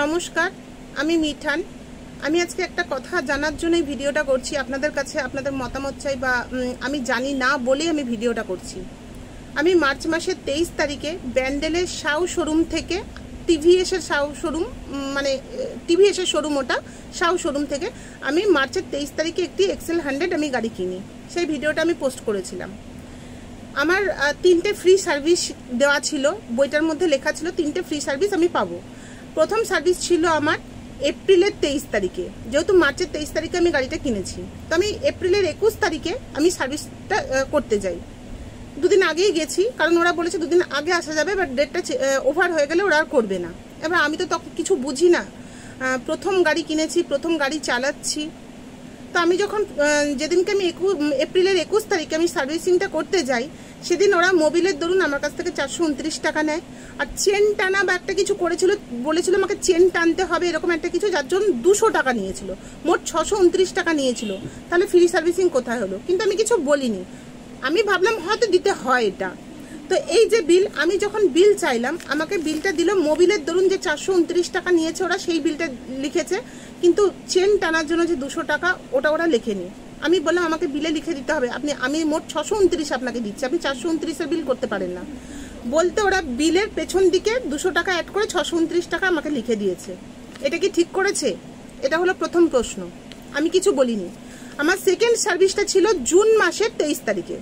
নমস্কার, আমি মিঠান। আমি আজকে একটা কথা জানার জন্য এই ভিডিওটা করছি। আপনাদের কাছে আপনাদের মতামত চাই, বা আমি জানি না বলেই আমি ভিডিওটা করছি। আমি মার্চ মাসের 23 তারিখে ব্যান্ডেলের শাউ শোরুম থেকে টিভিএসের শাউ শোরুম, মানে টিভিএসের শোরুম, ওটা শাউ শোরুম থেকে আমি মার্চের 23 তারিখে একটি এক্সেল 100 আমি গাড়ি কিনি। সেই ভিডিওটা আমি পোস্ট করেছিলাম। আমার 3টে ফ্রি সার্ভিস দেওয়া ছিল, বইটার মধ্যে লেখা ছিল 3টে ফ্রি সার্ভিস আমি পাবো। প্রথম সার্ভিস ছিল আমার এপ্রিলের 23 তারিখে, যেহেতু মার্চের 23 তারিখে আমি গাড়িটা কিনেছি, তো আমি এপ্রিলের 21 তারিখে আমি সার্ভিসটা করতে যাই। দুদিন আগেই গেছি, কারণ ওরা বলেছে দুদিন আগে আসা যাবে, বাট ডেটটা ওভার হয়ে গেলে ওরা আর করবে না। এবার আমি তো তখন কিছু বুঝি না, প্রথম গাড়ি কিনেছি, প্রথম গাড়ি চালাচ্ছি। তো আমি যখন যেদিনকে আমি এপ্রিলের 21 তারিখে আমি সার্ভিসিংটা করতে যাই, সেদিন ওরা মোবিলের দরুন আমার কাছ থেকে 429 টাকা নেয়। আর চেন টানা বা একটা কিছু করেছিল, বলেছিল আমাকে চেন টানতে হবে, এরকম একটা কিছু, যার জন্য 200 টাকা নিয়েছিল। মোট 629 টাকা নিয়েছিল। তাহলে ফ্রি সার্ভিসিং কোথায় হলো? কিন্তু আমি কিছু বলিনি, আমি ভাবলাম হয়তো দিতে হয় এটা। তো এই যে বিল, আমি যখন বিল চাইলাম, আমাকে বিলটা দিল মোবিলের দরুন যে 429 টাকা নিয়েছে ওরা, সেই বিলটা লিখেছে, কিন্তু চেন টানার জন্য যে 200 টাকা ওটা ওরা লেখেনি। আমি বললাম আমাকে বিলে লিখে দিতে হবে, আমি মোট 629 আপনাকে দিচ্ছি, আপনি 429-এর বিল করতে পারেন না। বলতে ওরা বিলের পেছন দিকে 200 টাকা অ্যাড করে 629 টাকা আমাকে লিখে দিয়েছে। এটা কি ঠিক করেছে? এটা হলো প্রথম প্রশ্ন। আমি কিছু বলিনি। আমার সেকেন্ড সার্ভিসটা ছিল জুন মাসের 23 তারিখে।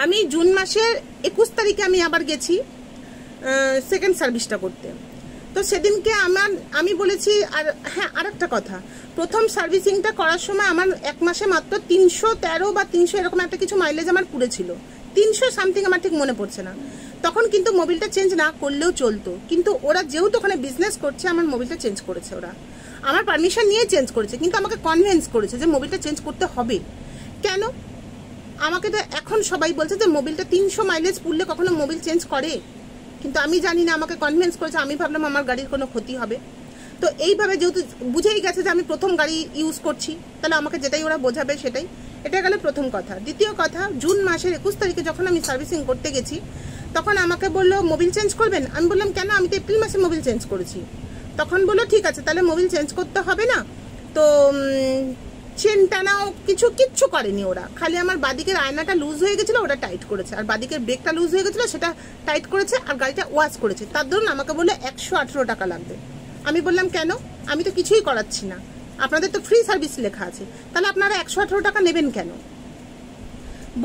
আমি জুন মাসের 21 তারিখে আমি আবার গেছি সেকেন্ড সার্ভিসটা করতে। তো সেদিনকে আমি বলেছি। আর হ্যাঁ, আর একটা কথা, প্রথম সার্ভিসিংটা করার সময় আমার 1 মাসে মাত্র 313 বা 300 এরকম একটা কিছু মাইলেজ আমার পুড়েছিল, 300 সামথিং, আমার ঠিক মনে পড়ছে না। তখন কিন্তু মোবিলটা চেঞ্জ না করলেও চলতো, কিন্তু ওরা যেহেতু ওখানে বিজনেস করছে, আমার মোবিলটা চেঞ্জ করেছে। ওরা আমার পারমিশন নিয়ে চেঞ্জ করেছে, কিন্তু আমাকে কনভিন্স করেছে যে মোবিলটা চেঞ্জ করতে হবে। কেন? আমাকে তো এখন সবাই বলছে যে মোবিলটা 300 মাইলেজ পুড়লে কখনো মোবিল চেঞ্জ করে, কিন্তু আমি জানি না, আমাকে কনভিন্স করেছে। আমি ভাবলাম আমার গাড়ির কোনো ক্ষতি হবে। তো এইভাবে যেহেতু বুঝেই গেছে যে আমি প্রথম গাড়ি ইউজ করছি, তাহলে আমাকে যেটাই ওরা বোঝাবে সেটাই। এটা গেল প্রথম কথা। দ্বিতীয় কথা, জুন মাসের 21 তারিখে যখন আমি সার্ভিসিং করতে গেছি, তখন আমাকে বললো মোবিল চেঞ্জ করবেন। আমি বললাম কেন, আমি তো এপ্রিল মাসে মোবিল চেঞ্জ করেছি। তখন বললো ঠিক আছে, তাহলে মোবিল চেঞ্জ করতে হবে না। তো চেন টানাও কিচ্ছু করেনি ওরা, খালি আমার বাদিকের আয়নাটা লুজ হয়ে গেছিলো, ওরা টাইট করেছে, আর বাদিকের ব্রেকটা লুজ হয়ে গেছিলো, সেটা টাইট করেছে, আর গাড়িটা ওয়াশ করেছে। তার ধরুন আমাকে বললো 118 টাকা লাগবে। আমি বললাম কেন, আমি তো কিছুই করাচ্ছি না, আপনাদের তো ফ্রি সার্ভিস লেখা আছে, তাহলে আপনারা 118 টাকা নেবেন কেন?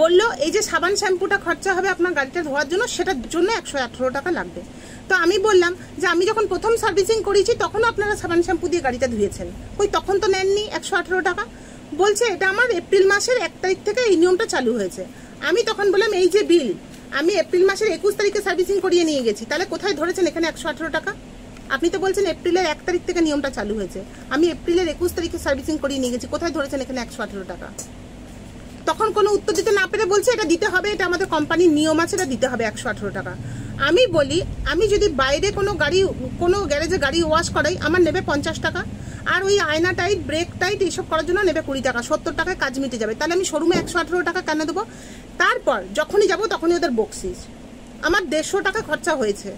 বললো এই যে সাবান শ্যাম্পুটা খরচা হবে আপনার গাড়িটা ধোয়ার জন্য, সেটার জন্য 118 টাকা লাগবে। তো আমি বললাম যে আমি যখন প্রথম সার্ভিসিং করেছি তখন আপনারা সাবান শ্যাম্পু দিয়ে গাড়িটা ধুয়েছেন, ওই তখন তো নেননি 118 টাকা। বলছে এটা আমার এপ্রিল মাসের 1 তারিখ থেকে এই নিয়মটা চালু হয়েছে। আমি তখন বললাম এই যে বিল, আমি এপ্রিল মাসের 21 তারিখে সার্ভিসিং করিয়ে নিয়ে গেছি, তাহলে কোথায় ধরেছেন এখানে 118 টাকা? আপনি তো বলছেন এপ্রিলের 1 তারিখ থেকে নিয়মটা চালু হয়েছে, আমি এপ্রিলের 21 তারিখে সার্ভিসিং করিয়ে নিয়ে গেছি, কোথায় ধরেছেন এখানে 118 টাকা? তখন কোনো উত্তর দিতে না পেরে বলছে এটা দিতে হবে, এটা আমাদের কোম্পানির নিয়ম আছে, এটা দিতে হবে 118 টাকা। আমি বলি আমি যদি বাইরে কোনো গ্যারেজে গাড়ি ওয়াশ করাই, আমার নেবে 50 টাকা, আর ওই আয়না টাইট, ব্রেক টাইট এইসব করার জন্য নেবে 20 টাকা, 70 টাকায় কাজ মিটে যাবে। তাহলে আমি শোরুমে 118 টাকা কেন দেবো? তারপর যখনই যাবো তখনই ওদের বকশিস। আমার 150 টাকা খরচা হয়েছে।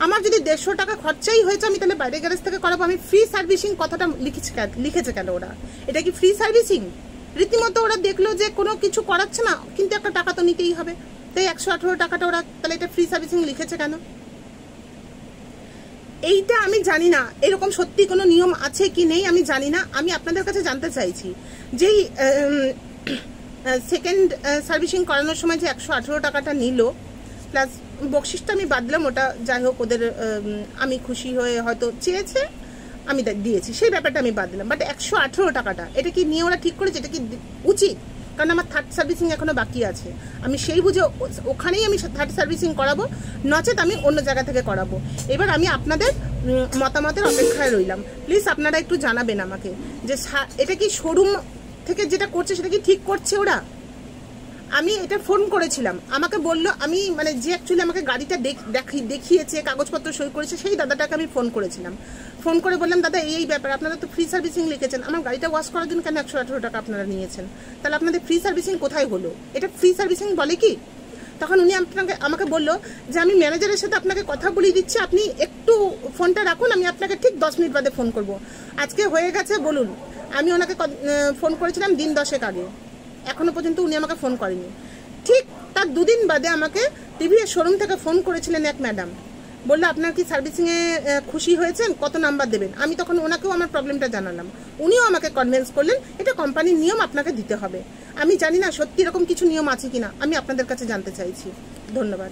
আমার যদি 150 টাকা খরচাই হয়েছে, আমি তাহলে বাইরে গ্যারেজ থেকে করাবো। আমি ফ্রি সার্ভিসিং কথাটা লিখেছে কেন ওরা? এটা কি ফ্রি সার্ভিসিং? রীতিমতো ওরা দেখলো যে কোনো কিছু করাচ্ছে না, কিন্তু একটা টাকা তো নিতেই হবে, তাই 118 টাকাটা ওরা, তাহলে এটা ফ্রি সার্ভিসিং লিখেছে কেন? এইটা আমি জানি না, এরকম সত্যি কোনো নিয়ম আছে কি নেই আমি জানি না। আমি আপনাদের কাছে জানতে চাইছি, যেই সেকেন্ড সার্ভিসিং করানোর সময় যে 118 টাকাটা নিল, প্লাস বকশিসটা আমি বাদ দিলাম, ওটা যাই হোক ওদের, আমি খুশি হয়ে হয়তো চেয়েছে আমি দিয়েছি, সেই ব্যাপারটা আমি বাদ দিলাম। বাট 118 টাকাটা, এটা কি নিয়ে ওরা ঠিক করেছে? এটা কি উচিত? কারণ আমার থার্ড সার্ভিসিং এখনো বাকি আছে, আমি সেই বুঝে ওখানেই আমি থার্ড সার্ভিসিং করাবো, নচেত আমি অন্য জায়গা থেকে করাবো। এবার আমি আপনাদের মতামতের অপেক্ষায় রইলাম। প্লিজ আপনারা একটু জানাবেন আমাকে যে এটা কি শোরুম থেকে যেটা করছে সেটা কি ঠিক করছে ওরা? আমি এটা ফোন করেছিলাম, আমাকে বললো, আমি মানে যে অ্যাকচুয়ালি আমাকে গাড়িটা দেখিয়েছে, কাগজপত্র সই করেছে, সেই দাদাটাকে আমি ফোন করেছিলাম। ফোন করে বললাম দাদা এই ব্যাপার, আপনারা তো ফ্রি সার্ভিসিং লিখেছেন, আমার গাড়িটা ওয়াশ করার জন্য কেন 118 টাকা আপনারা নিয়েছেন? তাহলে আপনাদের ফ্রি সার্ভিসিং কোথায় হলো? এটা ফ্রি সার্ভিসিং বলে কি? তখন উনি আমাকে বললো যে আমি ম্যানেজারের সাথে আপনাকে কথা বলিয়ে দিচ্ছি, আপনি একটু ফোনটা রাখুন, আমি আপনাকে ঠিক 10 মিনিট বাদে ফোন করব। আজকে হয়ে গেছে বলুন, আমি ওনাকে ফোন করেছিলাম দিন 10 আগে, এখনো পর্যন্ত উনি আমাকে ফোন করেনি। ঠিক তার 2 দিন বাদে আমাকে টিভিএস শোরুম থেকে ফোন করেছিলেন এক ম্যাডাম, বললো আপনার কি সার্ভিসিংয়ে খুশি হয়েছেন, কত নাম্বার দেবেন। আমি তখন ওনাকেও আমার প্রবলেমটা জানালাম, উনিও আমাকে কনভিন্স করলেন এটা কোম্পানির নিয়ম, আপনাকে দিতে হবে। আমি জানি না সত্যি এরকম কিছু নিয়ম আছে কিনা, আমি আপনাদের কাছে জানতে চাইছি। ধন্যবাদ।